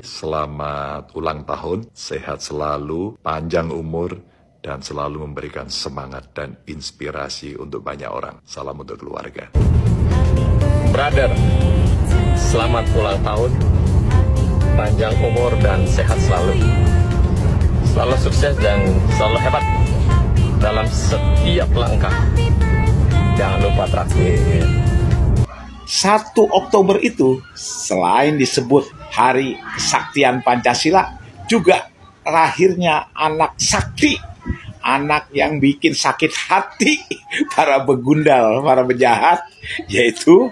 Selamat ulang tahun, sehat selalu, panjang umur, dan selalu memberikan semangat dan inspirasi untuk banyak orang. Salam untuk keluarga. Brother, selamat ulang tahun, panjang umur dan sehat selalu. Selalu sukses dan selalu hebat dalam setiap langkah. Jangan lupa traktir. 1 Oktober itu selain disebut Hari Kesaktian Pancasila, juga lahirnya anak sakti, anak yang bikin sakit hati para begundal, para penjahat, yaitu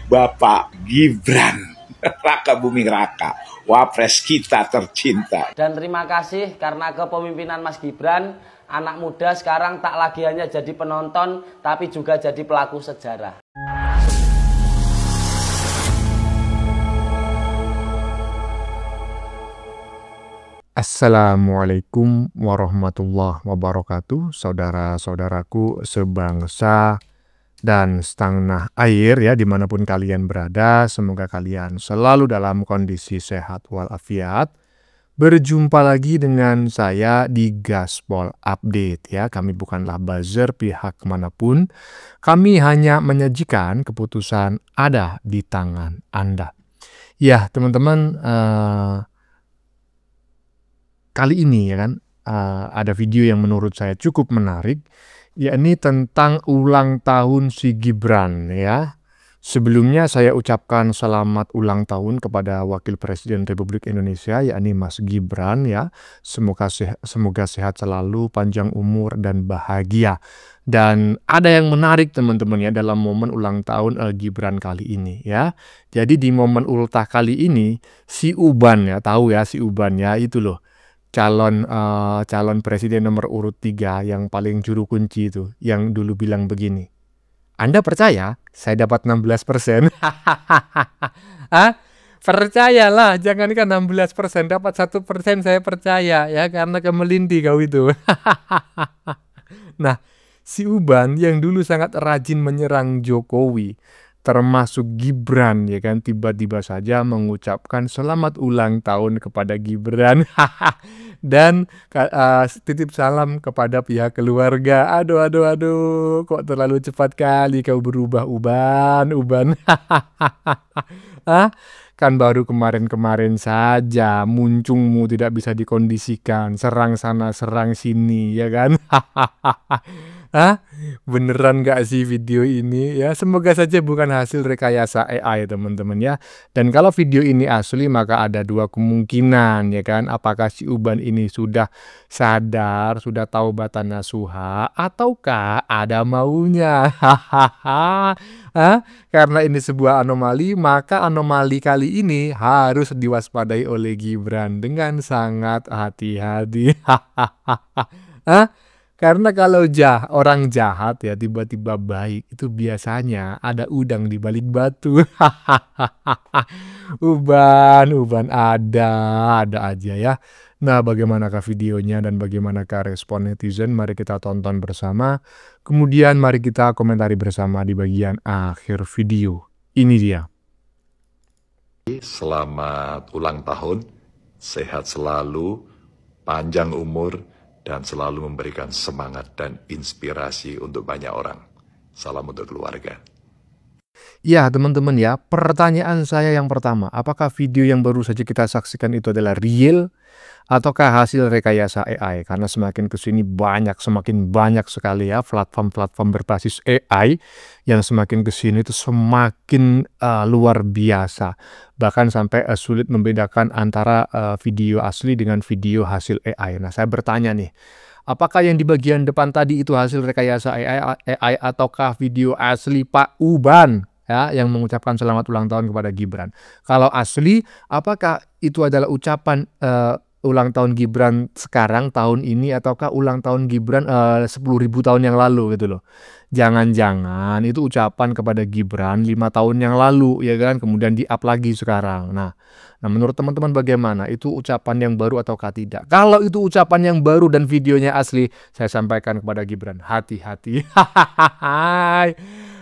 Bapak Gibran Raka Buming Raka, Wapres kita tercinta. Dan terima kasih karena kepemimpinan Mas Gibran, anak muda sekarang tak lagi hanya jadi penonton, tapi juga jadi pelaku sejarah. Assalamualaikum warahmatullahi wabarakatuh, saudara-saudaraku sebangsa dan setanah air ya, dimanapun kalian berada. Semoga kalian selalu dalam kondisi sehat walafiat. Berjumpa lagi dengan saya di Gaspol Update ya. Kami bukanlah buzzer pihak manapun. Kami hanya menyajikan keputusan ada di tangan Anda. Ya teman-teman, kali ini ya kan ada video yang menurut saya cukup menarik, yakni tentang ulang tahun si Gibran ya. Sebelumnya saya ucapkan selamat ulang tahun kepada Wakil Presiden Republik Indonesia, yakni Mas Gibran ya. Semoga sehat selalu, panjang umur dan bahagia. Dan ada yang menarik teman-teman ya dalam momen ulang tahun Gibran kali ini ya. Jadi di momen ultah kali ini si Uban ya, tahu ya si Uban ya, itu loh. Calon presiden nomor urut 3 yang paling juru kunci itu, yang dulu bilang begini, Anda percaya saya dapat 16%? Percayalah, jangankan 16%, dapat 1% saya percaya ya, karena kemelindi kau itu. Nah, si Uban yang dulu sangat rajin menyerang Jokowi, termasuk Gibran ya kan, tiba-tiba saja mengucapkan selamat ulang tahun kepada Gibran dan titip salam kepada pihak keluarga. Aduh, kok terlalu cepat kali kau berubah Uban. Kan baru kemarin-kemarin saja muncungmu tidak bisa dikondisikan, serang sana serang sini ya kan. Beneran gak sih video ini ya? Semoga saja bukan hasil rekayasa AI teman-teman ya. Dan kalau video ini asli maka ada 2 kemungkinan ya kan. Apakah si Uban ini sudah sadar, sudah taubatan nasuha, ataukah ada maunya? Karena ini sebuah anomali, maka anomali kali ini harus diwaspadai oleh Gibran dengan sangat hati-hati. Karena kalau orang jahat ya tiba-tiba baik, itu biasanya ada udang di balik batu. Uban ada aja ya. Nah, bagaimanakah videonya dan bagaimanakah respon netizen? Mari kita tonton bersama. Kemudian mari kita komentari bersama di bagian akhir video. Ini dia. Selamat ulang tahun, sehat selalu, panjang umur, dan selalu memberikan semangat dan inspirasi untuk banyak orang. Salam untuk keluarga. Ya teman-teman ya, pertanyaan saya yang pertama, apakah video yang baru saja kita saksikan itu adalah real ataukah hasil rekayasa AI? Karena semakin kesini semakin banyak sekali ya platform-platform berbasis AI yang semakin kesini itu semakin luar biasa. Bahkan sampai sulit membedakan antara video asli dengan video hasil AI. Nah, saya bertanya nih, apakah yang di bagian depan tadi itu hasil rekayasa AI ataukah video asli Pak Uban ya yang mengucapkan selamat ulang tahun kepada Gibran? Kalau asli, apakah itu adalah ucapan ulang tahun Gibran sekarang tahun ini ataukah ulang tahun Gibran 10.000 tahun yang lalu gitu loh. Jangan-jangan itu ucapan kepada Gibran 5 tahun yang lalu ya kan, kemudian di-up lagi sekarang. Nah menurut teman-teman bagaimana? Itu ucapan yang baru ataukah tidak? Kalau itu ucapan yang baru dan videonya asli, saya sampaikan kepada Gibran, hati-hati.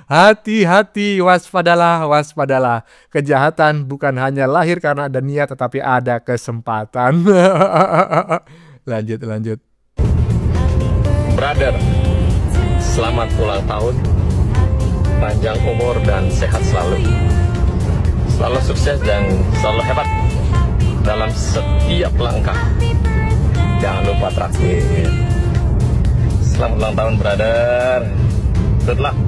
Hati-hati, waspadalah, waspadalah. Kejahatan bukan hanya lahir karena ada niat, tetapi ada kesempatan. Lanjut. Brother, selamat ulang tahun, panjang umur dan sehat selalu. Selalu sukses dan selalu hebat dalam setiap langkah. Jangan lupa traktir. Selamat ulang tahun, brother. Good luck.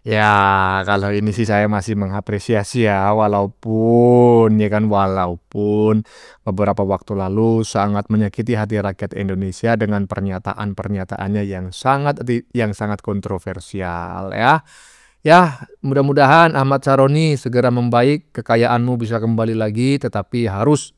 Ya, kalau ini sih saya masih mengapresiasi ya, walaupun beberapa waktu lalu sangat menyakiti hati rakyat Indonesia dengan pernyataan-pernyataannya yang sangat kontroversial ya. Ya, mudah-mudahan Ahmad Saroni segera membaik, kekayaanmu bisa kembali lagi, tetapi harus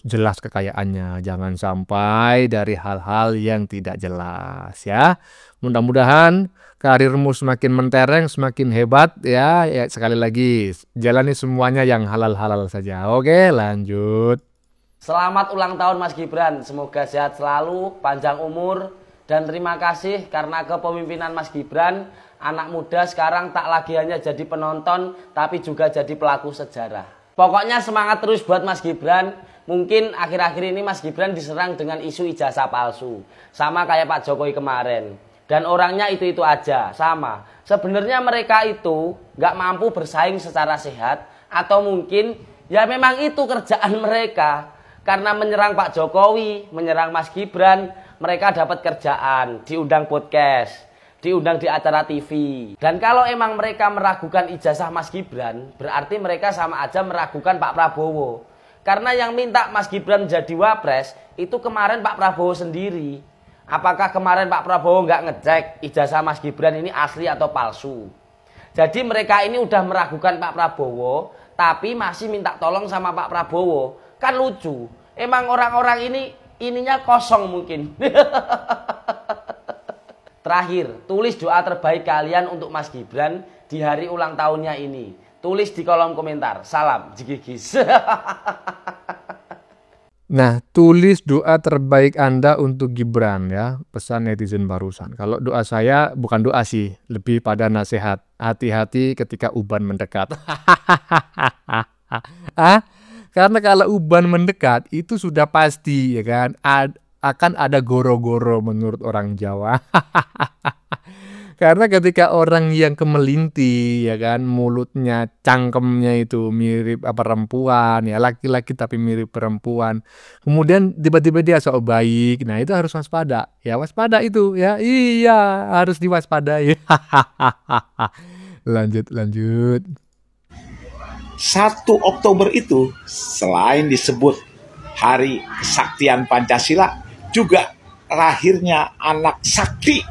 jelas kekayaannya, jangan sampai dari hal-hal yang tidak jelas ya. Mudah-mudahan karirmu semakin mentereng, semakin hebat ya. Sekali lagi jalani semuanya yang halal-halal saja. Oke, lanjut. Selamat ulang tahun Mas Gibran, semoga sehat selalu, panjang umur, dan terima kasih karena kepemimpinan Mas Gibran, anak muda sekarang tak lagi hanya jadi penonton, tapi juga jadi pelaku sejarah. Pokoknya semangat terus buat Mas Gibran. Mungkin akhir-akhir ini Mas Gibran diserang dengan isu ijazah palsu, sama kayak Pak Jokowi kemarin. Dan orangnya itu aja, sama. Sebenarnya mereka itu nggak mampu bersaing secara sehat, atau mungkin ya memang itu kerjaan mereka. Karena menyerang Pak Jokowi, menyerang Mas Gibran, mereka dapat kerjaan, diundang podcast, diundang di acara TV. Dan kalau emang mereka meragukan ijazah Mas Gibran, berarti mereka sama aja meragukan Pak Prabowo. Karena yang minta Mas Gibran jadi wapres, itu kemarin Pak Prabowo sendiri. Apakah kemarin Pak Prabowo nggak ngecek ijazah Mas Gibran ini asli atau palsu? Jadi mereka ini udah meragukan Pak Prabowo, tapi masih minta tolong sama Pak Prabowo. Kan lucu. Emang orang-orang ininya kosong mungkin. Terakhir, tulis doa terbaik kalian untuk Mas Gibran di hari ulang tahunnya ini. Tulis di kolom komentar. Salam Jigigis. Nah, tulis doa terbaik Anda untuk Gibran ya, pesan netizen barusan. Kalau doa saya bukan doa sih, lebih pada nasihat. Hati-hati ketika uban mendekat. Karena kalau uban mendekat itu sudah pasti ya kan, akan ada goro-goro menurut orang Jawa. Karena ketika orang yang kemelinti ya kan, mulutnya, cangkemnya itu mirip perempuan ya, laki-laki tapi mirip perempuan. Kemudian tiba-tiba dia sok baik. Nah, itu harus waspada. Ya, waspada itu ya. Iya, harus diwaspadai. Lanjut. 1 Oktober itu selain disebut Hari Kesaktian Pancasila, juga lahirnya anak sakti.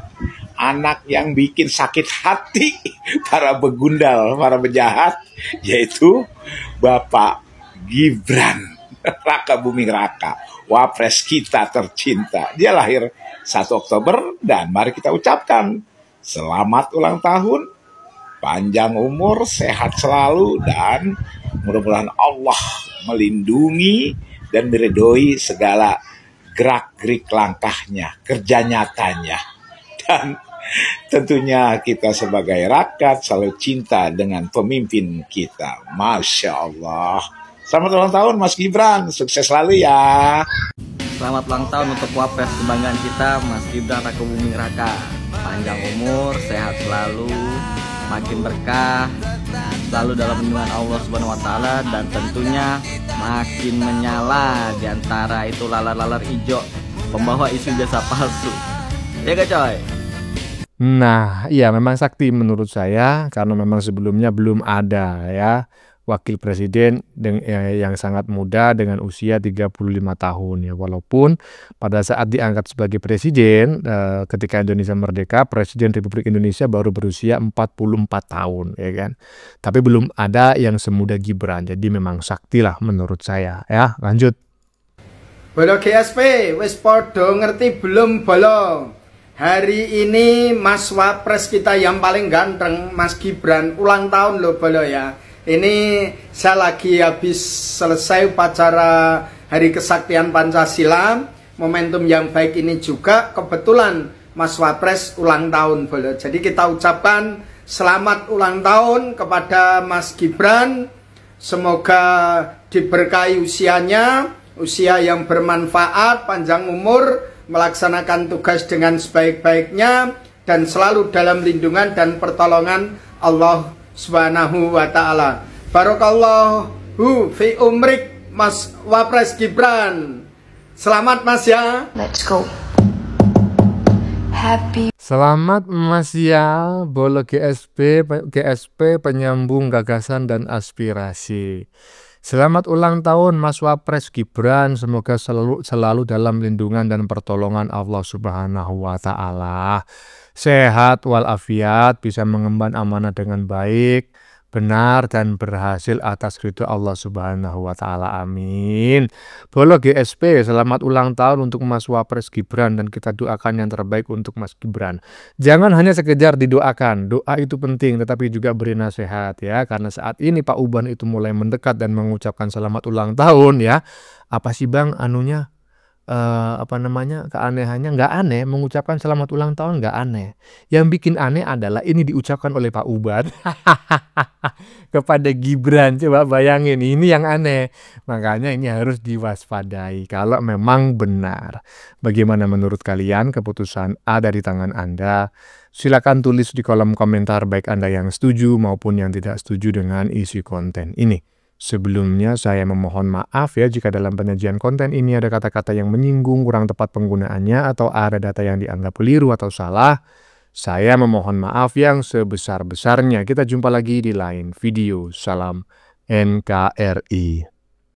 Anak yang bikin sakit hati para begundal, para penjahat, yaitu Bapak Gibran Raka Buming Raka, wapres kita tercinta. Dia lahir 1 Oktober dan mari kita ucapkan selamat ulang tahun, panjang umur, sehat selalu, dan mudah-mudahan Allah melindungi dan meridhoi segala gerak-gerik langkahnya, kerja nyatanya. Dan tentunya kita sebagai rakyat selalu cinta dengan pemimpin kita. Masya Allah. Selamat ulang tahun Mas Gibran. Sukses selalu ya. Selamat ulang tahun untuk wapres kebanggaan kita, Mas Gibran Raka Buming Raka. Panjang umur, sehat selalu, makin berkah, selalu dalam lindungan Allah Subhanahu wa taala, dan tentunya makin menyala di antara itu lalar-lalar hijau pembawa isu jasa palsu. Ya gak coy? Nah, iya memang sakti menurut saya, karena memang sebelumnya belum ada ya wakil presiden yang sangat muda dengan usia 35 tahun ya. Walaupun pada saat diangkat sebagai presiden ketika Indonesia merdeka, Presiden Republik Indonesia baru berusia 44 tahun ya kan. Tapi belum ada yang semuda Gibran. Jadi memang sakti lah menurut saya ya. Lanjut. Bolo GSP, wis podo ngerti belum bolong? Hari ini Mas Wapres kita yang paling ganteng, Mas Gibran, ulang tahun loh Bolo ya. Ini saya lagi habis selesai upacara Hari Kesaktian Pancasila. Momentum yang baik ini juga kebetulan Mas Wapres ulang tahun bolo. Jadi kita ucapkan selamat ulang tahun kepada Mas Gibran. Semoga diberkahi usianya, usia yang bermanfaat, panjang umur, melaksanakan tugas dengan sebaik-baiknya, dan selalu dalam lindungan dan pertolongan Allah Subhanahu wa Ta'ala. Barakallahu fi umrik Mas Wapres Gibran. Selamat Mas ya. Let's go. Happy. Selamat Mas ya, Bolo GSP penyambung gagasan dan aspirasi. Selamat ulang tahun Mas Wapres Gibran, semoga selalu dalam lindungan dan pertolongan Allah Subhanahu wa Ta'ala. Sehat walafiat, bisa mengemban amanah dengan baik, benar dan berhasil atas ridho Allah Subhanahu wa Ta'ala. Amin. Bolo GSP, selamat ulang tahun untuk Mas Wapres Gibran, dan kita doakan yang terbaik untuk Mas Gibran. Jangan hanya sekedar didoakan, doa itu penting, tetapi juga beri nasihat ya, karena saat ini Pak Uban itu mulai mendekat dan mengucapkan selamat ulang tahun ya. Apa sih Bang anunya? Keanehannya? Nggak aneh, mengucapkan selamat ulang tahun nggak aneh. Yang bikin aneh adalah ini diucapkan oleh Pak Uban kepada Gibran. Coba bayangin, ini yang aneh. Makanya ini harus diwaspadai kalau memang benar. Bagaimana menurut kalian? Keputusan ada di tangan Anda. Silakan tulis di kolom komentar baik Anda yang setuju maupun yang tidak setuju dengan isi konten ini. Sebelumnya saya memohon maaf ya jika dalam penyajian konten ini ada kata-kata yang menyinggung, kurang tepat penggunaannya, atau ada data yang dianggap keliru atau salah. Saya memohon maaf yang sebesar-besarnya. Kita jumpa lagi di lain video. Salam NKRI.